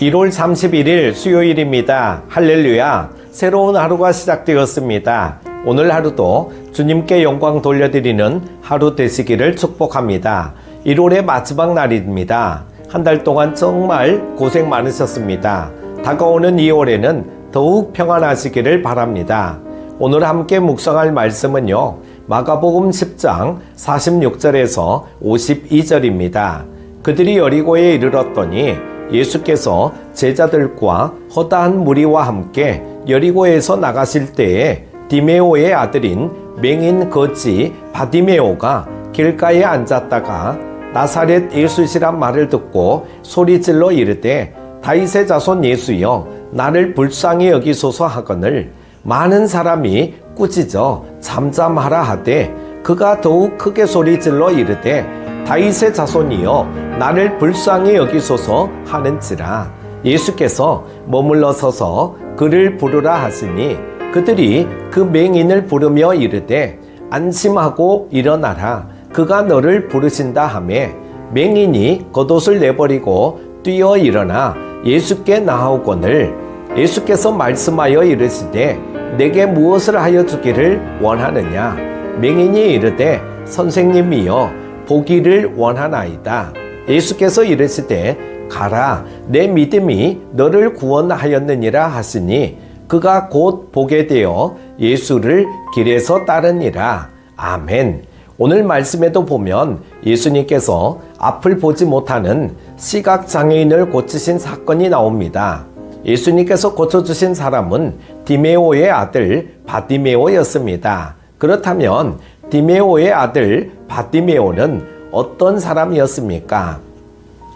1월 31일 수요일입니다. 할렐루야. 새로운 하루가 시작되었습니다. 오늘 하루도 주님께 영광 돌려드리는 하루 되시기를 축복합니다. 1월의 마지막 날입니다. 한 달 동안 정말 고생 많으셨습니다. 다가오는 2월에는 더욱 평안하시기를 바랍니다. 오늘 함께 묵상할 말씀은요, 마가복음 10장 46절에서 52절입니다. 그들이 여리고에 이르렀더니 예수께서 제자들과 허다한 무리와 함께 여리고에서 나가실 때에 디메오의 아들인 맹인 거지 바디메오가 길가에 앉았다가 나사렛 예수시란 말을 듣고 소리질러 이르되 다윗의 자손 예수여 나를 불쌍히 여기소서 하거늘 많은 사람이 꾸짖어 잠잠하라 하되 그가 더욱 크게 소리질러 이르되 다윗의 자손이여 나를 불쌍히 여기소서 하는지라. 예수께서 머물러 서서 그를 부르라 하시니 그들이 그 맹인을 부르며 이르되 안심하고 일어나라 그가 너를 부르신다 하매 맹인이 겉옷을 내버리고 뛰어 일어나 예수께 나아오거늘 예수께서 말씀하여 이르시되 내게 무엇을 하여 주기를 원하느냐. 맹인이 이르되 선생님이여 보기를 원하나이다. 예수께서 이르시되 가라 내 믿음이 너를 구원하였느니라 하시니 그가 곧 보게 되어 예수를 길에서 따르니라. 아멘. 오늘 말씀에도 보면 예수님께서 앞을 보지 못하는 시각장애인을 고치신 사건이 나옵니다. 예수님께서 고쳐주신 사람은 디메오의 아들 바디메오였습니다. 그렇다면 디메오의 아들 바디메오는 어떤 사람이었습니까?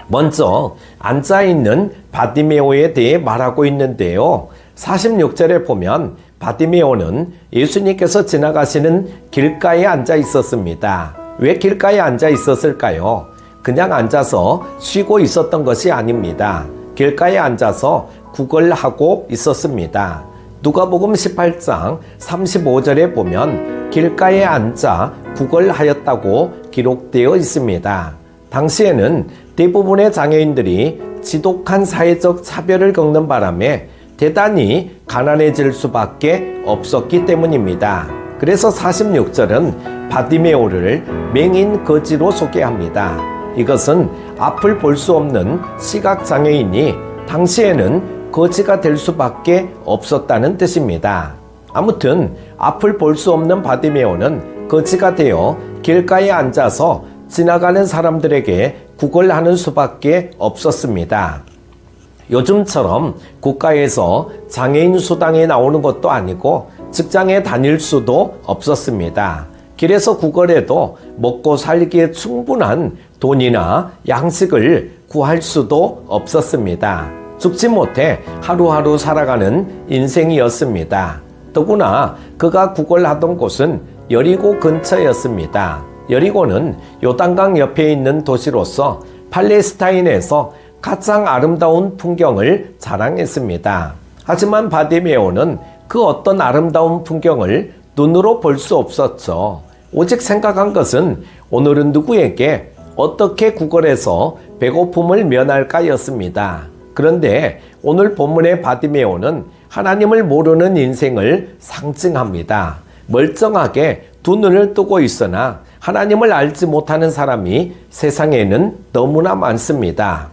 먼저 앉아있는 바디메오에 대해 말하고 있는데요. 46절에 보면 바디메오는 예수님께서 지나가시는 길가에 앉아 있었습니다. 왜 길가에 앉아 있었을까요? 그냥 앉아서 쉬고 있었던 것이 아닙니다. 길가에 앉아서 구걸하고 있었습니다. 누가복음 18장 35절에 보면 길가에 앉아 구걸하였다고 기록되어 있습니다. 당시에는 대부분의 장애인들이 지독한 사회적 차별을 겪는 바람에 대단히 가난해질 수밖에 없었기 때문입니다. 그래서 46절은 바디메오를 맹인 거지로 소개합니다. 이것은 앞을 볼 수 없는 시각장애인이 당시에는 거지가 될 수밖에 없었다는 뜻입니다. 아무튼 앞을 볼 수 없는 바디메오는 거지가 되어 길가에 앉아서 지나가는 사람들에게 구걸하는 수밖에 없었습니다. 요즘처럼 국가에서 장애인 수당이 나오는 것도 아니고 직장에 다닐 수도 없었습니다. 길에서 구걸해도 먹고 살기에 충분한 돈이나 양식을 구할 수도 없었습니다. 죽지 못해 하루하루 살아가는 인생이었습니다. 더구나 그가 구걸하던 곳은 여리고 근처였습니다. 여리고는 요단강 옆에 있는 도시로서 팔레스타인에서 가장 아름다운 풍경을 자랑했습니다. 하지만 바디메오는 그 어떤 아름다운 풍경을 눈으로 볼 수 없었죠. 오직 생각한 것은 오늘은 누구에게 어떻게 구걸해서 배고픔을 면할까였습니다. 그런데 오늘 본문의 바디메오는 하나님을 모르는 인생을 상징합니다. 멀쩡하게 두 눈을 뜨고 있으나 하나님을 알지 못하는 사람이 세상에는 너무나 많습니다.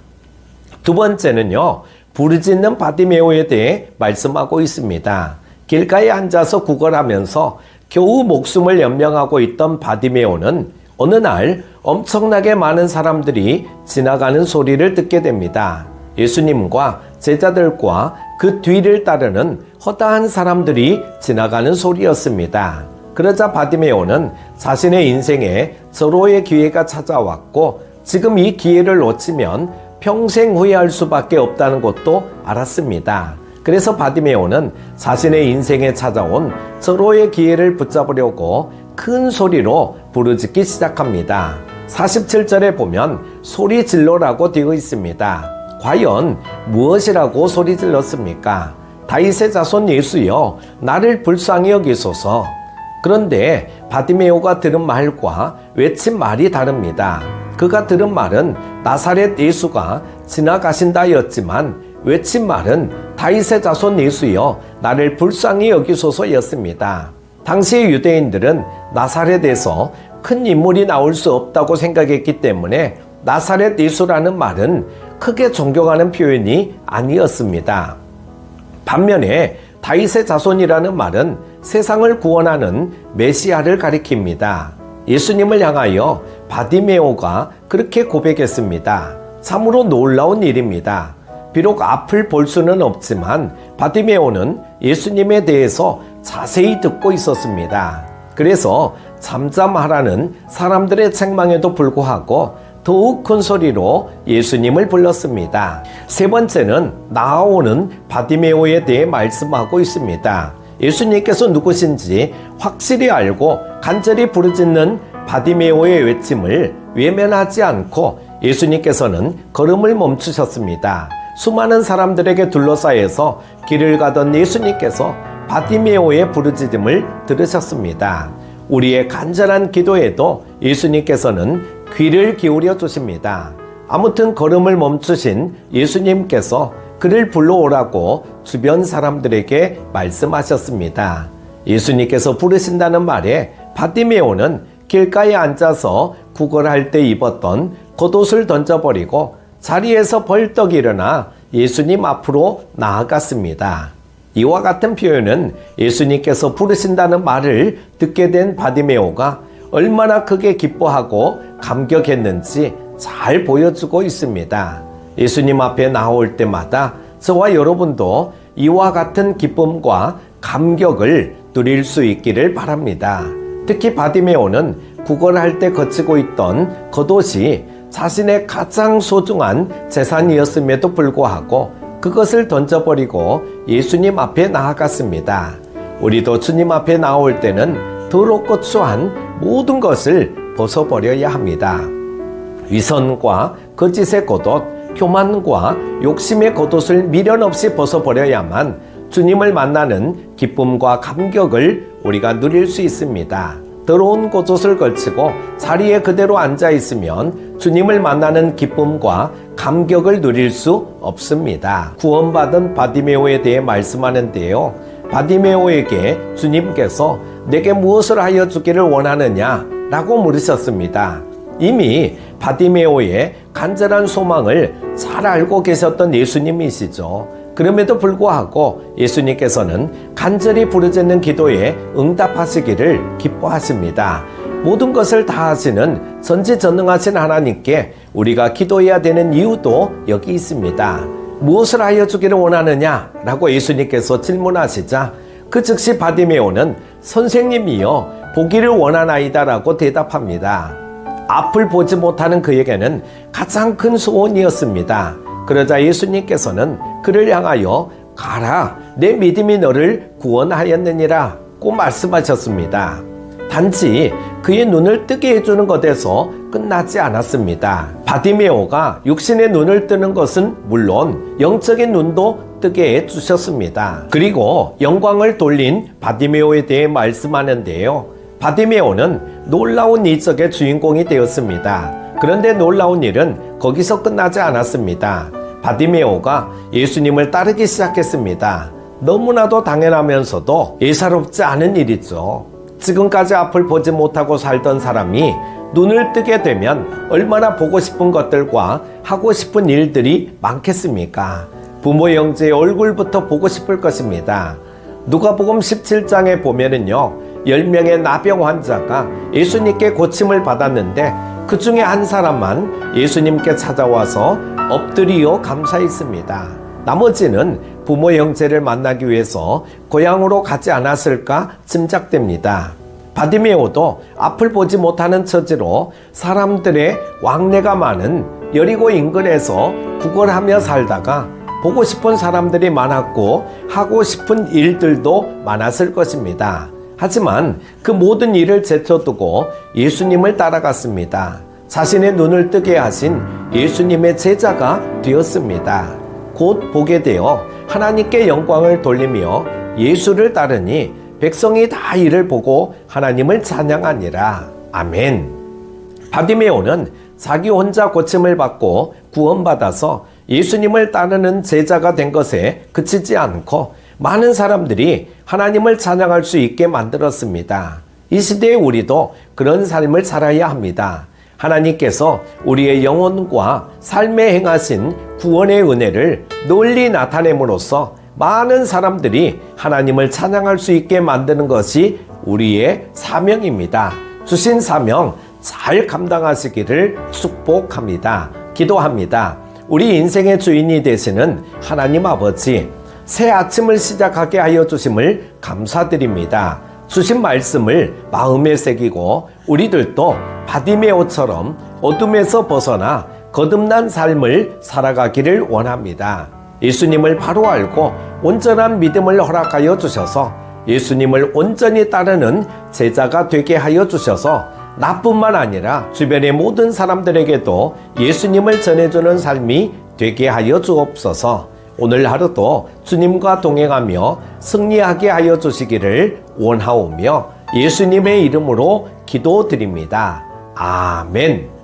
두 번째는요, 부르짖는 바디메오에 대해 말씀하고 있습니다. 길가에 앉아서 구걸하면서 겨우 목숨을 연명하고 있던 바디메오는 어느 날 엄청나게 많은 사람들이 지나가는 소리를 듣게 됩니다. 예수님과 제자들과 그 뒤를 따르는 허다한 사람들이 지나가는 소리였습니다. 그러자 바디메오는 자신의 인생에 절호의 기회가 찾아왔고 지금 이 기회를 놓치면 평생 후회할 수밖에 없다는 것도 알았습니다. 그래서 바디메오는 자신의 인생에 찾아온 절호의 기회를 붙잡으려고 큰 소리로 부르짖기 시작합니다. 47절에 보면 소리 질러라고 되어 있습니다. 과연 무엇이라고 소리 질렀습니까? 다윗의 자손 예수여 나를 불쌍히 여기소서. 그런데 바디메오가 들은 말과 외친 말이 다릅니다. 그가 들은 말은 나사렛 예수가 지나가신다였지만 외친 말은 다윗의 자손 예수여 나를 불쌍히 여기소서였습니다. 당시 유대인들은 나사렛에서 큰 인물이 나올 수 없다고 생각했기 때문에 나사렛 예수라는 말은 크게 존경하는 표현이 아니었습니다. 반면에 다윗의 자손이라는 말은 세상을 구원하는 메시아를 가리킵니다. 예수님을 향하여 바디메오가 그렇게 고백했습니다. 참으로 놀라운 일입니다. 비록 앞을 볼 수는 없지만 바디메오는 예수님에 대해서 자세히 듣고 있었습니다. 그래서 잠잠하라는 사람들의 책망에도 불구하고 더욱 큰 소리로 예수님을 불렀습니다. 세 번째는 나아오는 바디메오에 대해 말씀하고 있습니다. 예수님께서 누구신지 확실히 알고 간절히 부르짖는 바디메오의 외침을 외면하지 않고 예수님께서는 걸음을 멈추셨습니다. 수많은 사람들에게 둘러싸여서 길을 가던 예수님께서 바디메오의 부르짖음을 들으셨습니다. 우리의 간절한 기도에도 예수님께서는 귀를 기울여 주십니다. 아무튼 걸음을 멈추신 예수님께서 그를 불러오라고 주변 사람들에게 말씀하셨습니다. 예수님께서 부르신다는 말에 바디메오는 길가에 앉아서 구걸할 때 입었던 겉옷을 던져버리고 자리에서 벌떡 일어나 예수님 앞으로 나아갔습니다. 이와 같은 표현은 예수님께서 부르신다는 말을 듣게 된 바디메오가 얼마나 크게 기뻐하고 감격했는지 잘 보여주고 있습니다. 예수님 앞에 나올 때마다 저와 여러분도 이와 같은 기쁨과 감격을 누릴 수 있기를 바랍니다. 특히 바디메오는 구걸할 때 거치고 있던 겉옷이 자신의 가장 소중한 재산이었음에도 불구하고 그것을 던져버리고 예수님 앞에 나아갔습니다. 우리도 주님 앞에 나올 때는 더럽고 추한 모든 것을 벗어버려야 합니다. 위선과 거짓의 겉옷, 교만과 욕심의 겉옷을 미련 없이 벗어버려야만 주님을 만나는 기쁨과 감격을 우리가 누릴 수 있습니다. 더러운 겉옷을 걸치고 자리에 그대로 앉아 있으면 주님을 만나는 기쁨과 감격을 누릴 수 없습니다. 구원받은 바디메오에 대해 말씀하는데요. 바디메오에게 주님께서 내게 무엇을 하여 주기를 원하느냐? 라고 물으셨습니다. 이미 바디메오의 간절한 소망을 잘 알고 계셨던 예수님이시죠. 그럼에도 불구하고 예수님께서는 간절히 부르짖는 기도에 응답하시기를 기뻐하십니다. 모든 것을 다 하시는 전지전능하신 하나님께 우리가 기도해야 되는 이유도 여기 있습니다. 무엇을 하여 주기를 원하느냐? 라고 예수님께서 질문하시자 그 즉시 바디메오는 선생님이여 보기를 원하나이다 라고 대답합니다. 앞을 보지 못하는 그에게는 가장 큰 소원이었습니다. 그러자 예수님께서는 그를 향하여 가라 내 믿음이 너를 구원하였느니라 고 말씀하셨습니다. 단지 그의 눈을 뜨게 해주는 것에서 끝나지 않았습니다. 바디메오가 육신의 눈을 뜨는 것은 물론 영적인 눈도 뜨게 해주셨습니다. 그리고 영광을 돌린 바디메오에 대해 말씀하는데요. 바디메오는 놀라운 이적의 주인공이 되었습니다. 그런데 놀라운 일은 거기서 끝나지 않았습니다. 바디메오가 예수님을 따르기 시작했습니다. 너무나도 당연하면서도 예사롭지 않은 일이죠. 지금까지 앞을 보지 못하고 살던 사람이 눈을 뜨게 되면 얼마나 보고 싶은 것들과 하고 싶은 일들이 많겠습니까? 부모 형제의 얼굴부터 보고 싶을 것입니다. 누가복음 17장에 보면은요, 10명의 나병 환자가 예수님께 고침을 받았는데 그 중에 한 사람만 예수님께 찾아와서 엎드리어 감사했습니다. 나머지는 부모 형제를 만나기 위해서 고향으로 가지 않았을까 짐작됩니다. 바디메오도 앞을 보지 못하는 처지로 사람들의 왕래가 많은 여리고 인근에서 구걸하며 살다가 보고 싶은 사람들이 많았고 하고 싶은 일들도 많았을 것입니다. 하지만 그 모든 일을 제쳐두고 예수님을 따라갔습니다. 자신의 눈을 뜨게 하신 예수님의 제자가 되었습니다. 곧 보게 되어 하나님께 영광을 돌리며 예수를 따르니 백성이 다 이를 보고 하나님을 찬양하니라. 아멘. 바디메오는 자기 혼자 고침을 받고 구원받아서 예수님을 따르는 제자가 된 것에 그치지 않고 많은 사람들이 하나님을 찬양할 수 있게 만들었습니다. 이 시대에 우리도 그런 삶을 살아야 합니다. 하나님께서 우리의 영혼과 삶에 행하신 구원의 은혜를 널리 나타냄으로써 많은 사람들이 하나님을 찬양할 수 있게 만드는 것이 우리의 사명입니다. 주신 사명 잘 감당하시기를 축복합니다. 기도합니다. 우리 인생의 주인이 되시는 하나님 아버지, 새 아침을 시작하게 하여 주심을 감사드립니다. 주신 말씀을 마음에 새기고 우리들도 바디메오처럼 어둠에서 벗어나 거듭난 삶을 살아가기를 원합니다. 예수님을 바로 알고 온전한 믿음을 허락하여 주셔서 예수님을 온전히 따르는 제자가 되게 하여 주셔서 나뿐만 아니라 주변의 모든 사람들에게도 예수님을 전해주는 삶이 되게 하여 주옵소서. 오늘 하루도 주님과 동행하며 승리하게 하여 주시기를 원하오며 예수님의 이름으로 기도드립니다. 아멘.